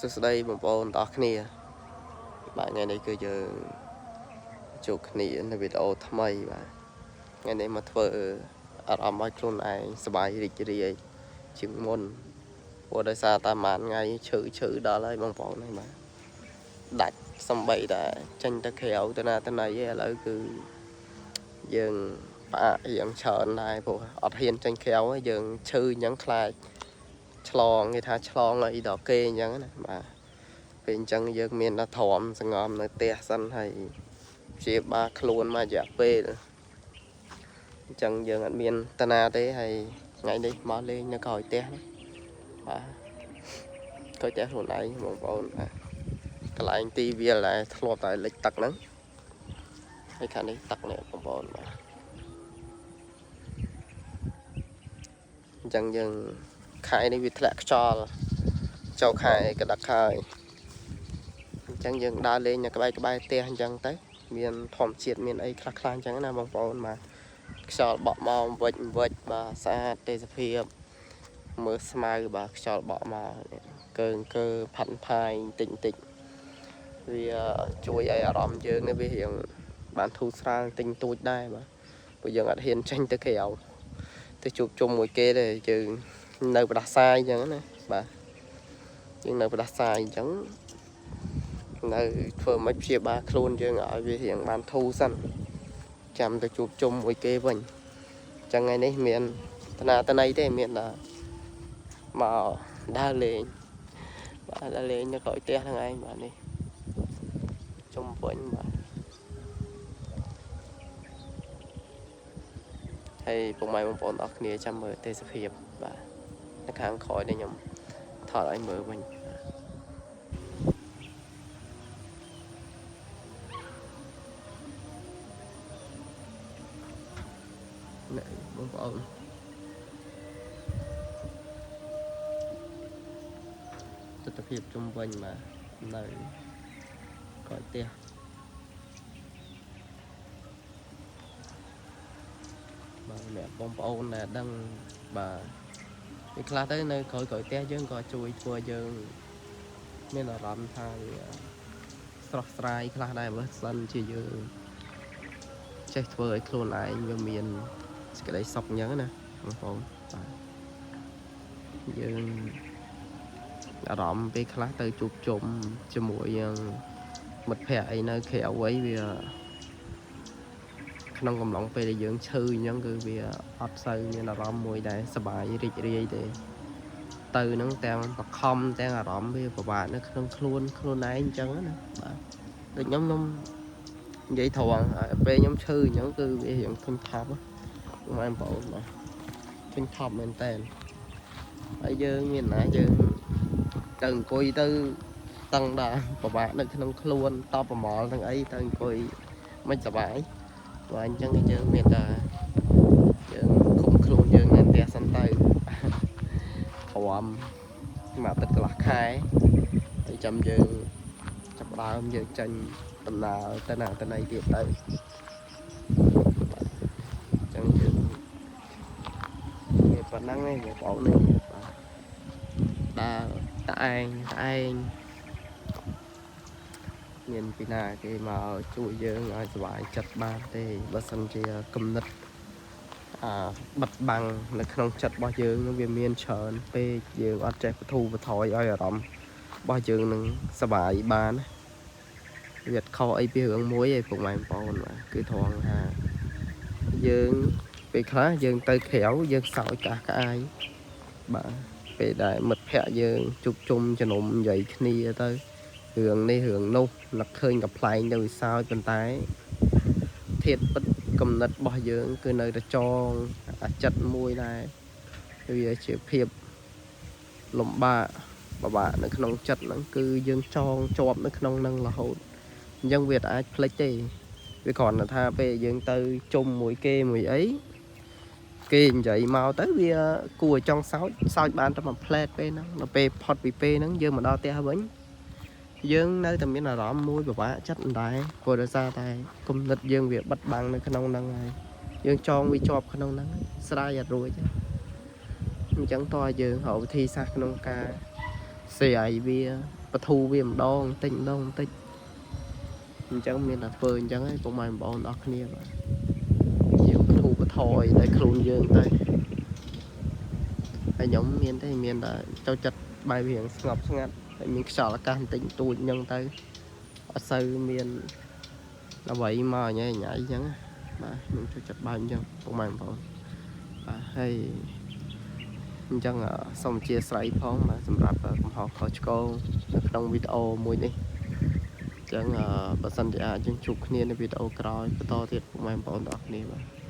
Sơ đây một bọn tóc nè bạn ngày này cứ giờ chụp nèใน video ថ្មីបាទថ្ងៃនេះមកធ្វើអារម្មណ៍ឲ្យខ្លួនឯងសប្បាយរីករាយជាងមុនព្រោះដោយសារតែប្រហែលថ្ងៃឈឺដល់ហើយបងប្អូនហ្នឹងបាទដាច់សំបីតែចេញទៅក្រៅទៅណាទៅណីឯឥឡូវគឺយើងផ្អាករៀងច្រើនដែរព្រោះអត់ហ៊ានចេញក្រៅយើងឈឺអញ្ចឹងខ្លាចឆ្លងគេថាឆ្លងអីដល់គេអញ្ចឹងណាបាទពេលអញ្ចឹងយើងមានតែទ្រាំសង្ងំនៅផ្ទះសិនហើយព្យាបាលខ្លួនមករយៈពេលអញ្ចឹងយើងអត់មានតាណាទេហើយថ្ងៃនេះមកលេងនៅក្រោយផ្ទះណាបាទក្រោយផ្ទះខ្លួនឯងបងប្អូនបាទកន្លែងទីវាលដែលធ្លាប់តែលិចទឹកហ្នឹងហើយខាងនេះទឹកនេះបងប្អូនបាទអញ្ចឹងយើងខែនេះវាធ្លាក់ខ្យល់ចូលខែកដឹកហើយអញ្ចឹងយើងដើរលេងនៅក្បែរផ្ទះអញ្ចឹងទៅមានធម្មជាតិមានអីខ្លះៗអញ្ចឹងណាបងប្អូនបាទខ្យល់បក់មកវិចបាទស្អាតទេសភាពមើលស្មៅបាទខ្យល់បក់មកកើផាត់ផាយបន្តិចវាជួយឲ្យអារម្មណ៍យើងនេះវារៀងបានធូរស្រាលទិញទូចដែរបាទព្រោះយើងអត់ហ៊ានចេញទៅក្រៅទៅជួបជុំមួយគេទេយើងនៅផ្ដាសាយអញ្ចឹងណាបាទយើងនៅផ្ដាសាយអញ្ចឹងនៅធ្វើមិនព្យាបាលខ្លួនយើងឲ្យវារៀងបានធូរសិនចាំទៅជួបជុំមួយគេវិញអញ្ចឹងថ្ងៃនេះមានតាណាតណៃទេមានតែមកដើរលេងបាទដើរលេងនៅក្រោយផ្ទះហ្នឹងឯងបាទនេះជុំវិញបាទហើយពុកម៉ែបងប្អូនអរគ្នាចាំមើលទេសភាពបាទនៅខាងក្រោយនេះខ្ញុំថតឲ្យមើលវិញបងប្អូនទស្សនភាពជុំវិញបាទនៅក្រោយផ្ទះបាទអ្នកបងប្អូនដែលដឹងបាទពេលខ្លះទៅនៅក្រោយផ្ទះយើងក៏ជួយធ្វើយើងមានអារម្មណ៍ថាវាស្រស់ស្រាយខ្លះដែរបើសិនជាយើងចេះធ្វើឲ្យខ្លួនឯងវាមានសេចក្តីសុខអញ្ចឹងណាបងប្អូនបាទយើងអារម្មណ៍ពេលខ្លះទៅជួបជុំជាមួយយើងមិត្តភ័ក្តិអីនៅក្រៅអីវាក្នុងកំឡុងពេលដែលយើងឈឺអញ្ចឹងគឺវាអត់សូវមានអារម្មណ៍មួយដែលសប្បាយរីករាយទេទៅនឹងទាំងបខំទាំងអារម្មណ៍វាពិបាកនៅក្នុងខ្លួនឯងអញ្ចឹងណាបាទដូចខ្ញុំនិយាយត្រង់ពេលខ្ញុំឈឺអញ្ចឹងគឺវារៀងធុញថប់ម៉ែបងប្អូនបាទធុញថប់មែនតើហើយយើងមានណាយើងទៅអង្គុយទៅតឹងដែរពិបាកនៅក្នុងខ្លួនតបប្រមល់ទាំងអីទៅអង្គុយមិនសប្បាយបាទអញ្ចឹងយើងមានតែយើងឃុំខ្លួនយើងនៅផ្ទះសិនទៅព្រមមួយអាទិត្យកន្លះខែហើយចាំយើងចាប់ដើមយើងចេញដំណើរទៅណាទៅណីទៀតទៅអញ្ចឹងយើងវាប៉ុណ្ណឹងឯងបងប្អូននេះបាទដើរតឯងមានពីណាគេមកជួយយើងឲ្យសុបាយចិត្តបានទេបើសិនជាគំនិតបិទបាំងនៅក្នុងចិត្តរបស់យើងនឹងវាមានច្រើនពេកយើងអត់ចេះបធូរបថយឲ្យអារម្មណ៍របស់យើងនឹងសុបាយបានវាខុសអីពីរឿងមួយឯងពុកម៉ែបងប្អូនបាទគឺត្រង់ថាយើងពេលខ្លះយើងទៅក្រៅយើងសើចក្អាយបាទពេលដែលមិត្តភ័ក្តិយើងជួបជុំជំនុំនិយាយគ្នាទៅរឿងនេះរឿងនោះនឹកឃើញកំ pl ែងទៅវាសើចប៉ុន្តែធាតុពិតគំនិតរបស់យើងគឺនៅតែចងអាចិត្តមួយដែរវាជាភាពលំបាកនៅក្នុងចិត្តហ្នឹងគឺយើងចងជាប់នៅក្នុងហ្នឹងរហូតអញ្ចឹងវាអាចផ្លិចទេវាគ្រាន់តែថាពេលយើងទៅជុំមួយគេមួយអីគេនិយាយមកទៅវាគួរឲ្យចង់សើចបានតែមួយផ្លែតពេលហ្នឹងដល់ពេលផុតពីពេលហ្នឹងយើងមកដល់ផ្ទះវិញយើងនៅតែមានអារម្មណ៍មួយពិបាកចិត្តមិនដែរព្រោះដោយសារតែគំនិតយើងវាបិទបាំងនៅក្នុងហ្នឹងហើយយើងចងវាជាប់ក្នុងហ្នឹងស្ដាយអត់រួចអញ្ចឹងតើយើងរកវិធីសាស្ត្រក្នុងការស្រាយវា bật thu về một đòn tích chẳng miền là phơi chẳng ấy cũng mày bọn đó kia mà nhiều bật thu bật thổi để khôn dương tay hay nhóm miền đây miền là cho chặt bài biển ngọc ngắt tại mình sợ là can tỉnh tụi nhân tay ở sâu miền là vậy mà nhảy nhảy chẳng mà mình cho chặt bài nhân cũng mày bọn hay chẳng xong chia sẻ phong mà sầm rạp cũng học khó cô trong video mùi này chẳng bớt sân thì chẳng chụp kiaใน video ក្រោយបន្តទៀតពុកម៉ែបងប្អូនអរគ្នាបាទ